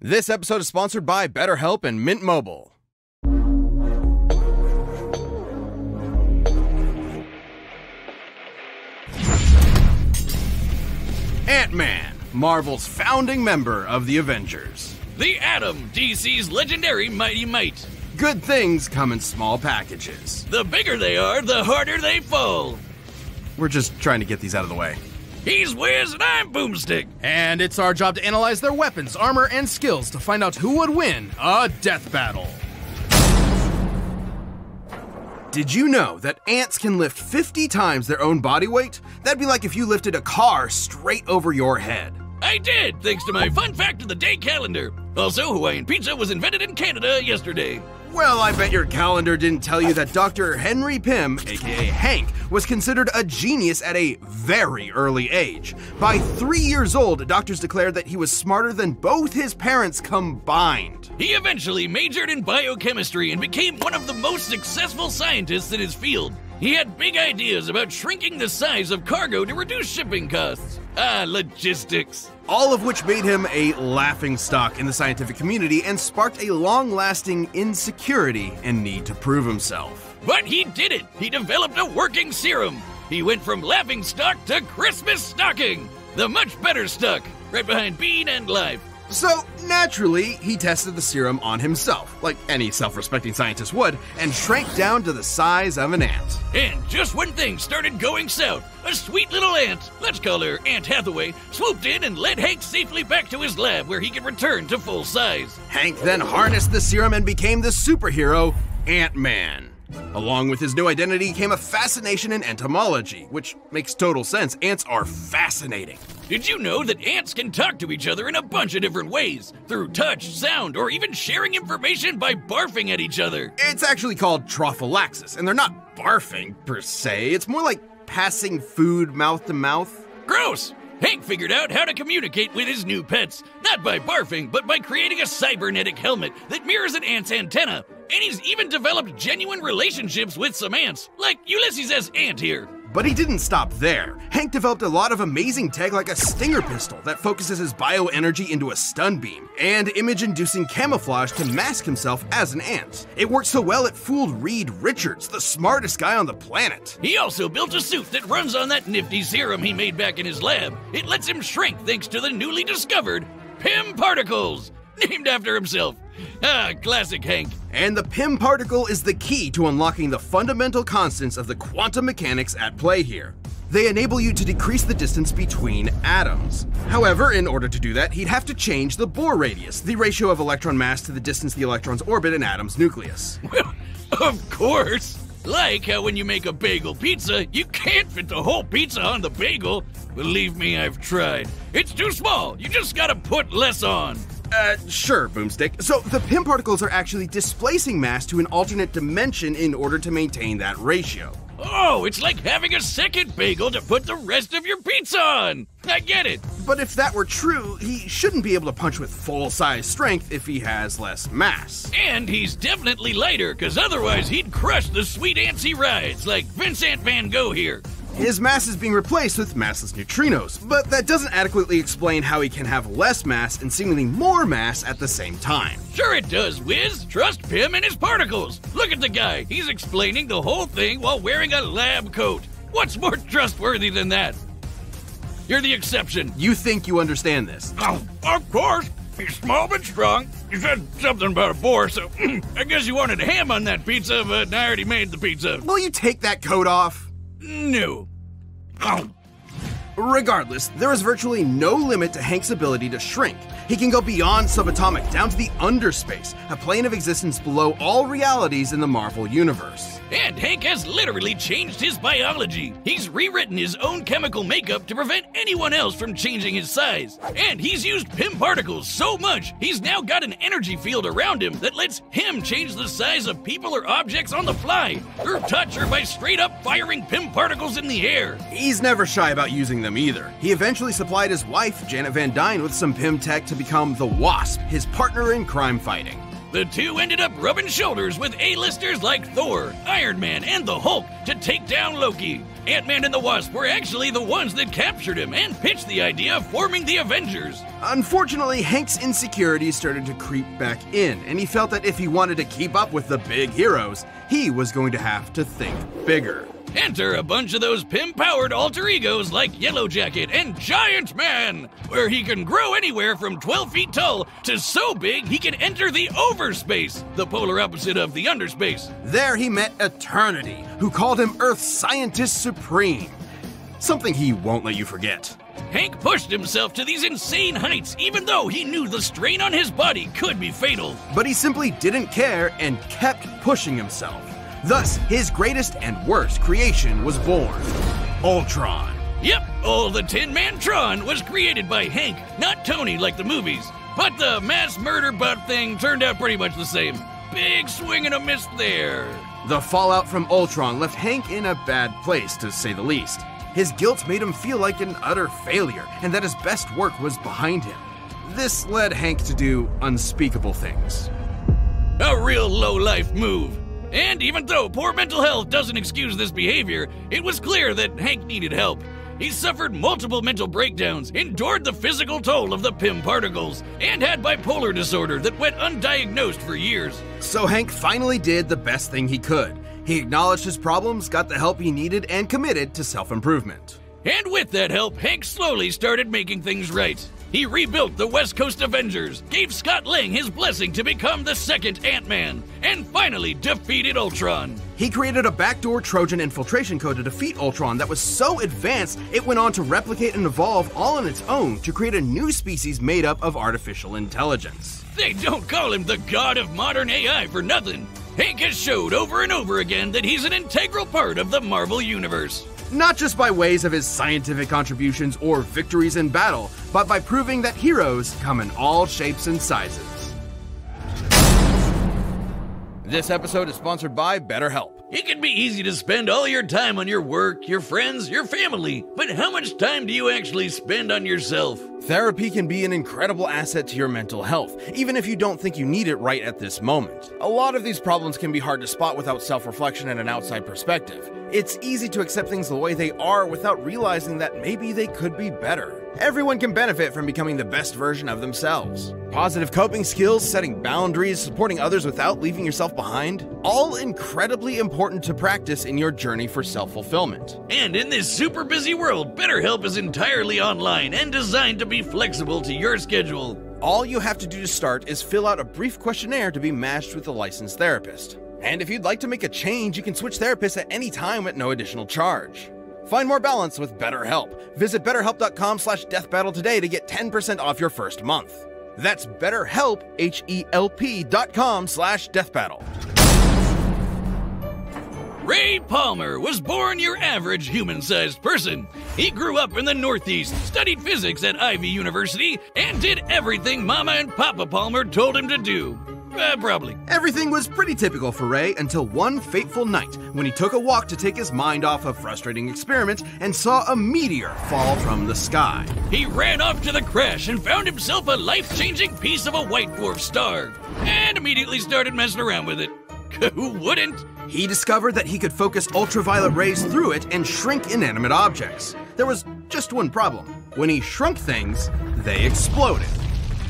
This episode is sponsored by BetterHelp and Mint Mobile. Ant-Man, Marvel's founding member of the Avengers. The Atom, DC's legendary Mighty Might. Good things come in small packages. The bigger they are, the harder they fall. We're just trying to get these out of the way. He's Wiz and I'm Boomstick. And it's our job to analyze their weapons, armor, and skills to find out who would win a death battle. Did you know that ants can lift 50 times their own body weight? That'd be like if you lifted a car straight over your head. I did, thanks to my Fun Fact of the Day calendar. Also, Hawaiian pizza was invented in Canada yesterday. Well, I bet your calendar didn't tell you that Dr. Henry Pym, aka Hank, was considered a genius at a very early age. By 3 years old, doctors declared that he was smarter than both his parents combined. He eventually majored in biochemistry and became one of the most successful scientists in his field. He had big ideas about shrinking the size of cargo to reduce shipping costs. Logistics. All of which made him a laughingstock in the scientific community and sparked a long-lasting insecurity and need to prove himself. But he did it! He developed a working serum! He went from laughingstock to Christmas stocking! The much better stock, right behind Bean and Life. So, naturally, he tested the serum on himself, like any self-respecting scientist would, and shrank down to the size of an ant. And just when things started going south, a sweet little ant, let's call her Aunt Hathaway, swooped in and led Hank safely back to his lab where he could return to full size. Hank then harnessed the serum and became the superhero, Ant-Man. Along with his new identity came a fascination in entomology, which makes total sense. Ants are fascinating. Did you know that ants can talk to each other in a bunch of different ways? Through touch, sound, or even sharing information by barfing at each other. It's actually called trophallaxis, and they're not barfing per se. It's more like passing food mouth to mouth. Gross! Hank figured out how to communicate with his new pets, not by barfing, but by creating a cybernetic helmet that mirrors an ant's antenna. And he's even developed genuine relationships with some ants, like Ulysses S. Ant here. But he didn't stop there. Hank developed a lot of amazing tech like a stinger pistol that focuses his bioenergy into a stun beam, and image-inducing camouflage to mask himself as an ant. It worked so well it fooled Reed Richards, the smartest guy on the planet. He also built a suit that runs on that nifty serum he made back in his lab. It lets him shrink thanks to the newly discovered Pym particles, named after himself. Classic Hank. And the Pym particle is the key to unlocking the fundamental constants of the quantum mechanics at play here. They enable you to decrease the distance between atoms. However, in order to do that, he'd have to change the Bohr radius, the ratio of electron mass to the distance the electrons orbit an atom's nucleus. Well, of course. Like how when you make a bagel pizza, you can't fit the whole pizza on the bagel. Believe me, I've tried. It's too small. You just gotta put less on. Sure, Boomstick. So the Pym particles are actually displacing mass to an alternate dimension in order to maintain that ratio. Oh, it's like having a second bagel to put the rest of your pizza on. I get it. But if that were true, he shouldn't be able to punch with full-size strength if he has less mass. And he's definitely lighter, because otherwise he'd crush the sweet ants he rides, like Vincent Van Gogh here. His mass is being replaced with massless neutrinos, but that doesn't adequately explain how he can have less mass and seemingly more mass at the same time. Sure it does, Wiz. Trust Pym and his particles. Look at the guy. He's explaining the whole thing while wearing a lab coat. What's more trustworthy than that? You're the exception. You think you understand this? Oh, of course. He's small but strong. You said something about a boar, so I guess you wanted ham on that pizza, but I already made the pizza. Will you take that coat off? No. Regardless, there is virtually no limit to Hank's ability to shrink. He can go beyond subatomic down to the underspace, a plane of existence below all realities in the Marvel Universe. And Hank has literally changed his biology. He's rewritten his own chemical makeup to prevent anyone else from changing his size. And he's used Pym particles so much, he's now got an energy field around him that lets him change the size of people or objects on the fly, through touch or by straight up firing Pym particles in the air. He's never shy about using them either. He eventually supplied his wife, Janet Van Dyne, with some Pym tech to become the Wasp, his partner in crime fighting. The two ended up rubbing shoulders with A-listers like Thor, Iron Man, and the Hulk to take down Loki. Ant-Man and the Wasp were actually the ones that captured him and pitched the idea of forming the Avengers. Unfortunately, Hank's insecurities started to creep back in, and he felt that if he wanted to keep up with the big heroes, he was going to have to think bigger. Enter a bunch of those Pym-powered alter egos like Yellow Jacket and Giant Man, where he can grow anywhere from 12 feet tall to so big he can enter the overspace, the polar opposite of the underspace. There he met Eternity, who called him Earth's Scientist Supreme. Something he won't let you forget. Hank pushed himself to these insane heights even though he knew the strain on his body could be fatal. But he simply didn't care and kept pushing himself. Thus, his greatest and worst creation was born, Ultron. Yep, all the Tin Man Tron was created by Hank, not Tony like the movies. But the mass murder butt thing turned out pretty much the same. Big swing and a miss there. The fallout from Ultron left Hank in a bad place, to say the least. His guilt made him feel like an utter failure, and that his best work was behind him. This led Hank to do unspeakable things. A real low-life move. And even though poor mental health doesn't excuse this behavior, it was clear that Hank needed help. He suffered multiple mental breakdowns, endured the physical toll of the Pym particles, and had bipolar disorder that went undiagnosed for years. So Hank finally did the best thing he could. He acknowledged his problems, got the help he needed, and committed to self-improvement. And with that help, Hank slowly started making things right. He rebuilt the West Coast Avengers, gave Scott Lang his blessing to become the second Ant-Man, and finally defeated Ultron. He created a backdoor Trojan infiltration code to defeat Ultron that was so advanced it went on to replicate and evolve all on its own to create a new species made up of artificial intelligence. They don't call him the god of modern AI for nothing. Hank has showed over and over again that he's an integral part of the Marvel Universe. Not just by ways of his scientific contributions or victories in battle, but by proving that heroes come in all shapes and sizes. This episode is sponsored by BetterHelp. It can be easy to spend all your time on your work, your friends, your family, but how much time do you actually spend on yourself? Therapy can be an incredible asset to your mental health, even if you don't think you need it right at this moment. A lot of these problems can be hard to spot without self-reflection and an outside perspective. It's easy to accept things the way they are without realizing that maybe they could be better. Everyone can benefit from becoming the best version of themselves. Positive coping skills, setting boundaries, supporting others without leaving yourself behind, all incredibly important to practice in your journey for self-fulfillment. And in this super busy world, BetterHelp is entirely online and designed to be flexible to your schedule. All you have to do to start is fill out a brief questionnaire to be matched with a licensed therapist. And if you'd like to make a change, you can switch therapists at any time at no additional charge. Find more balance with BetterHelp. Visit BetterHelp.com/deathbattle today to get 10% off your first month. That's BetterHelp, HELP.com/deathbattle. Ray Palmer was born your average human-sized person. He grew up in the Northeast, studied physics at Ivy University, and did everything Mama and Papa Palmer told him to do. Probably. Everything was pretty typical for Ray until one fateful night when he took a walk to take his mind off a frustrating experiment and saw a meteor fall from the sky. He ran off to the crash and found himself a life-changing piece of a white dwarf star, and immediately started messing around with it. Who wouldn't? He discovered that he could focus ultraviolet rays through it and shrink inanimate objects. There was just one problem. When he shrunk things, they exploded.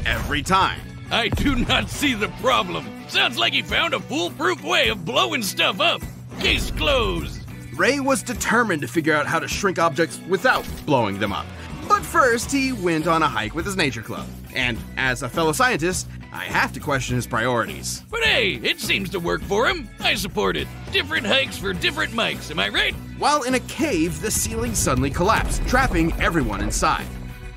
Every time. I do not see the problem. Sounds like he found a foolproof way of blowing stuff up. Case closed. Ray was determined to figure out how to shrink objects without blowing them up. But first, he went on a hike with his nature club. And as a fellow scientist, I have to question his priorities. But hey, it seems to work for him. I support it. Different hikes for different mics, am I right? While in a cave, the ceiling suddenly collapsed, trapping everyone inside.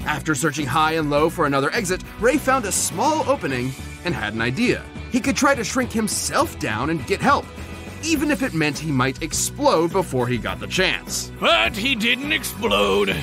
After searching high and low for another exit, Ray found a small opening and had an idea. He could try to shrink himself down and get help, even if it meant he might explode before he got the chance. But he didn't explode.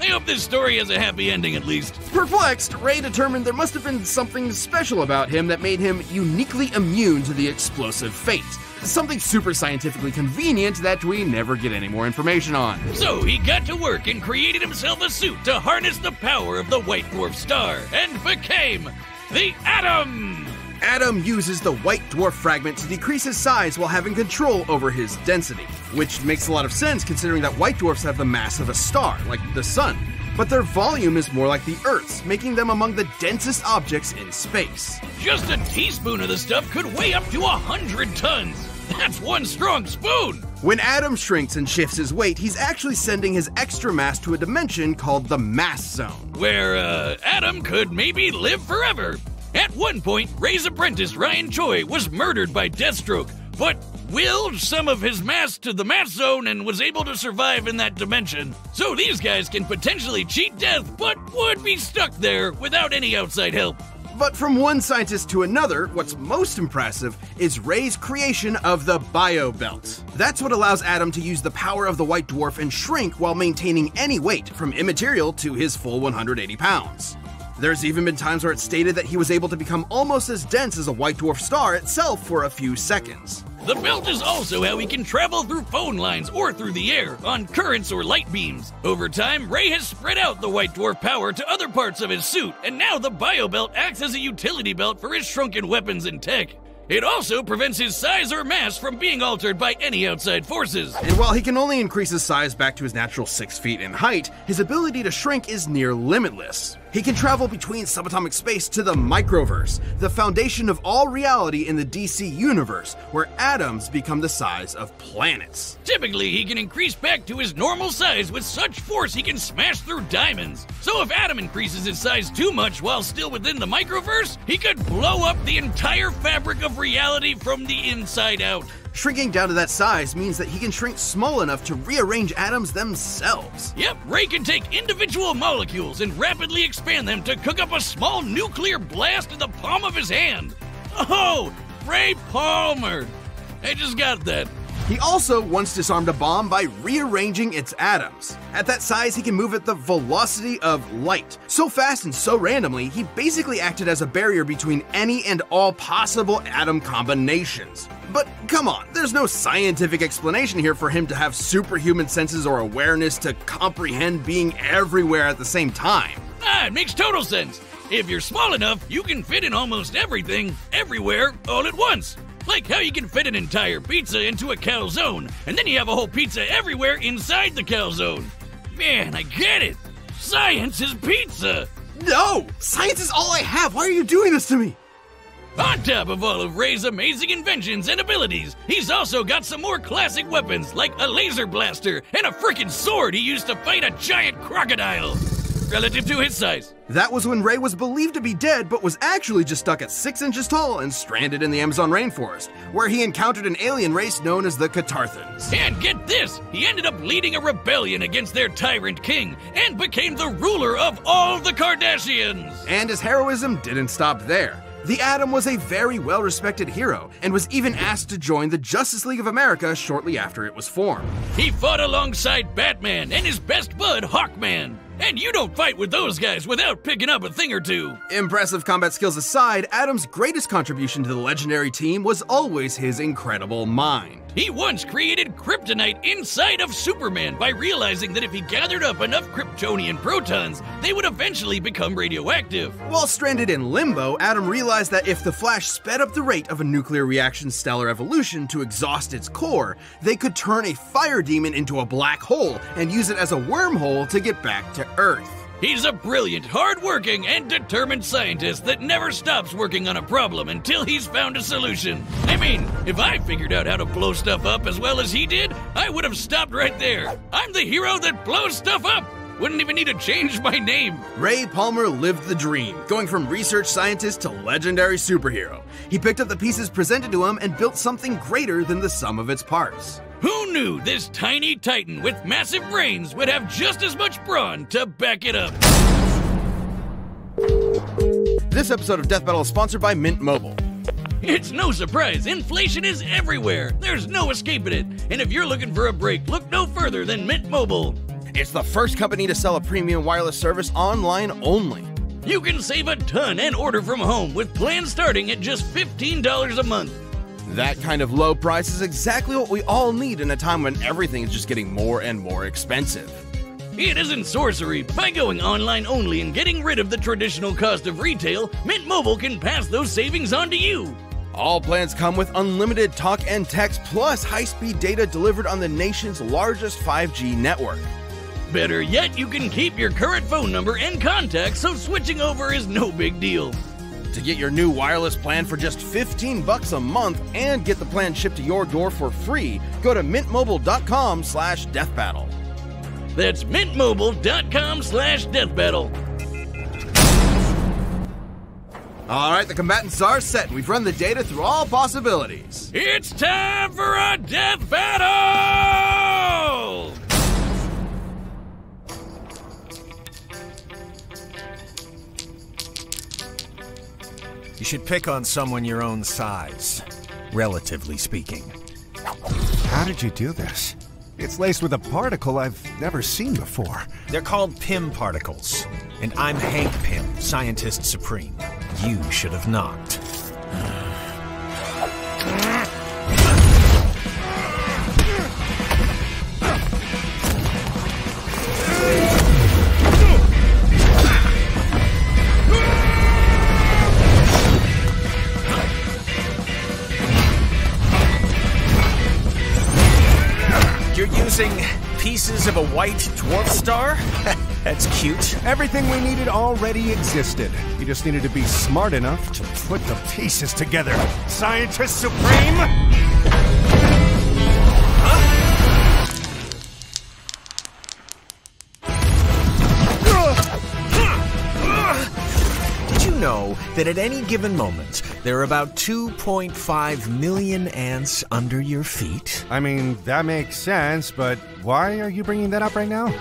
I hope this story has a happy ending at least. Perplexed, Ray determined there must have been something special about him that made him uniquely immune to the explosive fate. Something super scientifically convenient that we never get any more information on. So he got to work and created himself a suit to harness the power of the white dwarf star and became the Atom! Adam uses the white dwarf fragment to decrease his size while having control over his density, which makes a lot of sense considering that white dwarfs have the mass of a star, like the sun, but their volume is more like the Earth's, making them among the densest objects in space. Just a teaspoon of the stuff could weigh up to 100 tons. That's one strong spoon! When Adam shrinks and shifts his weight, he's actually sending his extra mass to a dimension called the mass zone, where, Adam could maybe live forever. At one point, Ray's apprentice, Ryan Choi, was murdered by Deathstroke, but willed some of his mass to the mass zone and was able to survive in that dimension. So these guys can potentially cheat death, but would be stuck there without any outside help. But from one scientist to another, what's most impressive is Ray's creation of the Bio Belt. That's what allows Adam to use the power of the white dwarf and shrink while maintaining any weight, from immaterial to his full 180 pounds. There's even been times where it's stated that he was able to become almost as dense as a white dwarf star itself for a few seconds. The belt is also how he can travel through phone lines or through the air, on currents or light beams. Over time, Ray has spread out the white dwarf power to other parts of his suit, and now the bio belt acts as a utility belt for his shrunken weapons and tech. It also prevents his size or mass from being altered by any outside forces. And while he can only increase his size back to his natural 6 feet in height, his ability to shrink is near limitless. He can travel between subatomic space to the microverse, the foundation of all reality in the DC universe, where atoms become the size of planets. Typically, he can increase back to his normal size with such force he can smash through diamonds. So if Adam increases his size too much while still within the microverse, he could blow up the entire fabric of reality from the inside out. Shrinking down to that size means that he can shrink small enough to rearrange atoms themselves. Yep, Ray can take individual molecules and rapidly expand them to cook up a small nuclear blast in the palm of his hand. Oh, Ray Palmer. I just got that. He also once disarmed a bomb by rearranging its atoms. At that size, he can move at the velocity of light. So fast and so randomly, he basically acted as a barrier between any and all possible atom combinations. But come on, there's no scientific explanation here for him to have superhuman senses or awareness to comprehend being everywhere at the same time. It makes total sense. If you're small enough, you can fit in almost everything, everywhere, all at once. Like how you can fit an entire pizza into a calzone, and then you have a whole pizza everywhere inside the calzone. Man, I get it. Science is pizza. No! Science is all I have! Why are you doing this to me? On top of all of Ray's amazing inventions and abilities, he's also got some more classic weapons, like a laser blaster and a frickin' sword he used to fight a giant crocodile. Relative to his size. That was when Ray was believed to be dead, but was actually just stuck at 6 inches tall and stranded in the Amazon rainforest, where he encountered an alien race known as the Catarthans. And get this, he ended up leading a rebellion against their tyrant king, and became the ruler of all the Kardashians. And his heroism didn't stop there. The Atom was a very well-respected hero, and was even asked to join the Justice League of America shortly after it was formed. He fought alongside Batman and his best bud, Hawkman. And you don't fight with those guys without picking up a thing or two. Impressive combat skills aside, Adam's greatest contribution to the legendary team was always his incredible mind. He once created kryptonite inside of Superman by realizing that if he gathered up enough Kryptonian protons, they would eventually become radioactive. While stranded in limbo, Adam realized that if the Flash sped up the rate of a nuclear reaction's stellar evolution to exhaust its core, they could turn a fire demon into a black hole and use it as a wormhole to get back to Earth. He's a brilliant, hard-working, and determined scientist that never stops working on a problem until he's found a solution. I mean, if I figured out how to blow stuff up as well as he did, I would have stopped right there. I'm the hero that blows stuff up. Wouldn't even need to change my name. Ray Palmer lived the dream, going from research scientist to legendary superhero. He picked up the pieces presented to him and built something greater than the sum of its parts. Who knew this tiny titan with massive brains would have just as much brawn to back it up? This episode of Death Battle is sponsored by Mint Mobile. It's no surprise, inflation is everywhere. There's no escaping it. And if you're looking for a break, look no further than Mint Mobile. It's the first company to sell a premium wireless service online only. You can save a ton and order from home with plans starting at just $15 a month. That kind of low price is exactly what we all need in a time when everything is just getting more and more expensive. It isn't sorcery. By going online only and getting rid of the traditional cost of retail, Mint Mobile can pass those savings on to you. All plans come with unlimited talk and text plus high-speed data delivered on the nation's largest 5G network. Better yet, you can keep your current phone number and contacts, so switching over is no big deal. To get your new wireless plan for just $15 a month and get the plan shipped to your door for free, go to mintmobile.com/deathbattle. That's mintmobile.com/deathbattle. All right, the combatants are set, and we've run the data through all possibilities. It's time for a death battle! You should pick on someone your own size, relatively speaking. How did you do this? It's laced with a particle I've never seen before. They're called Pym particles. And I'm Hank Pym, Scientist Supreme. You should have knocked. You're using pieces of a white dwarf star? That's cute. Everything we needed already existed. You just needed to be smart enough to put the pieces together. Scientist Supreme! Did you know that at any given moment, there are about 2.5 million ants under your feet? I mean, that makes sense, but why are you bringing that up right now?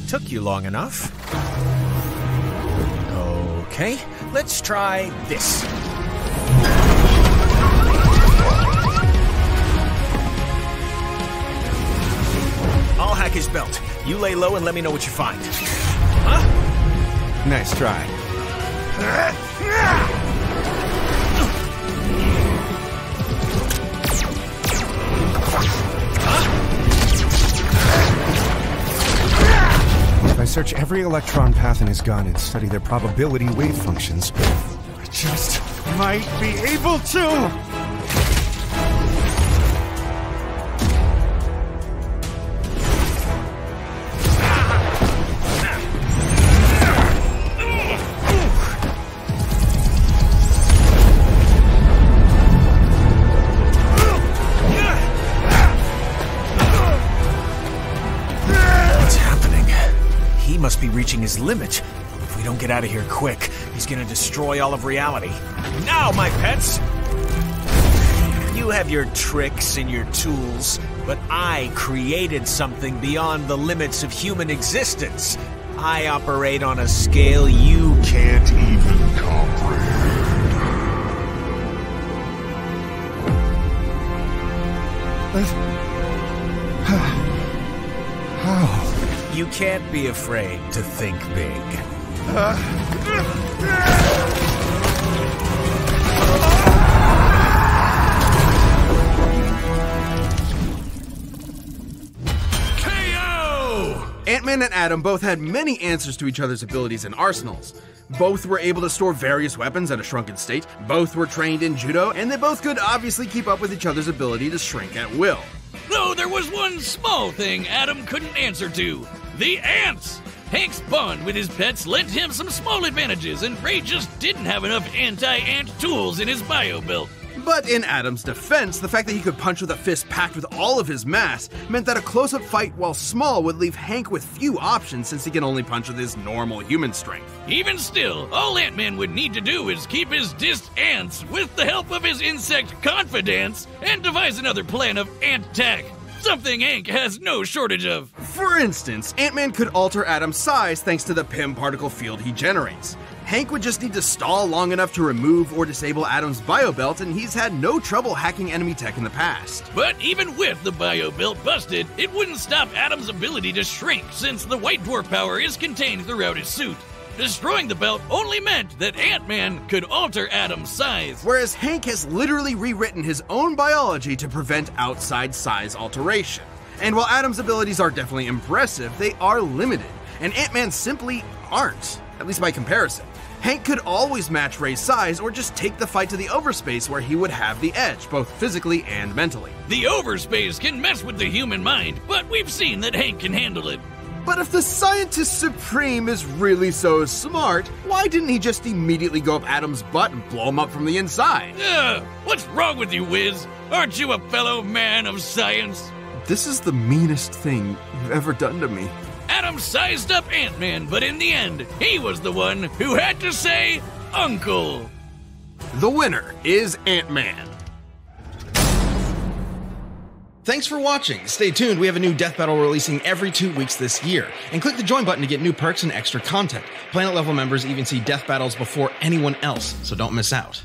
Took you long enough. Okay, let's try this. I'll hack his belt. You lay low and let me know what you find. Huh? Nice try. If I search every electron path in his gun and study their probability wave functions, I just might be able to! Must be reaching his limit. If we don't get out of here quick, he's gonna destroy all of reality. Now, my pets! You have your tricks and your tools, but I created something beyond the limits of human existence. I operate on a scale you can't even comprehend. How? You can't be afraid to think big. KO! Ant-Man and Atom both had many answers to each other's abilities and arsenals. Both were able to store various weapons at a shrunken state, both were trained in judo, and they both could obviously keep up with each other's ability to shrink at will. Though there was one small thing Adam couldn't answer to. The ants! Hank's bond with his pets lent him some small advantages, and Ray just didn't have enough anti-ant tools in his bio belt. But in Adam's defense, the fact that he could punch with a fist packed with all of his mass meant that a close-up fight, while small, would leave Hank with few options since he can only punch with his normal human strength. Even still, all Ant-Man would need to do is keep his dissed ants with the help of his insect confidants and devise another plan of ant-tack. Something Hank has no shortage of. For instance, Ant-Man could alter Adam's size thanks to the Pym particle field he generates. Hank would just need to stall long enough to remove or disable Adam's biobelt, and he's had no trouble hacking enemy tech in the past. But even with the biobelt busted, it wouldn't stop Adam's ability to shrink, since the White Dwarf power is contained throughout his suit. Destroying the belt only meant that Ant-Man could alter Adam's size. Whereas Hank has literally rewritten his own biology to prevent outside size alteration. And while Adam's abilities are definitely impressive, they are limited, and Ant-Man simply aren't, at least by comparison. Hank could always match Ray's size or just take the fight to the overspace where he would have the edge, both physically and mentally. The overspace can mess with the human mind, but we've seen that Hank can handle it. But if the Scientist Supreme is really so smart, why didn't he just immediately go up Adam's butt and blow him up from the inside? What's wrong with you, Wiz? Aren't you a fellow man of science? This is the meanest thing you've ever done to me. Adam sized up Ant-Man, but in the end, he was the one who had to say, Uncle. The winner is Ant-Man. Thanks for watching. Stay tuned, we have a new Death Battle releasing every 2 weeks this year. And click the join button to get new perks and extra content. Planet level members even see Death Battles before anyone else, so don't miss out.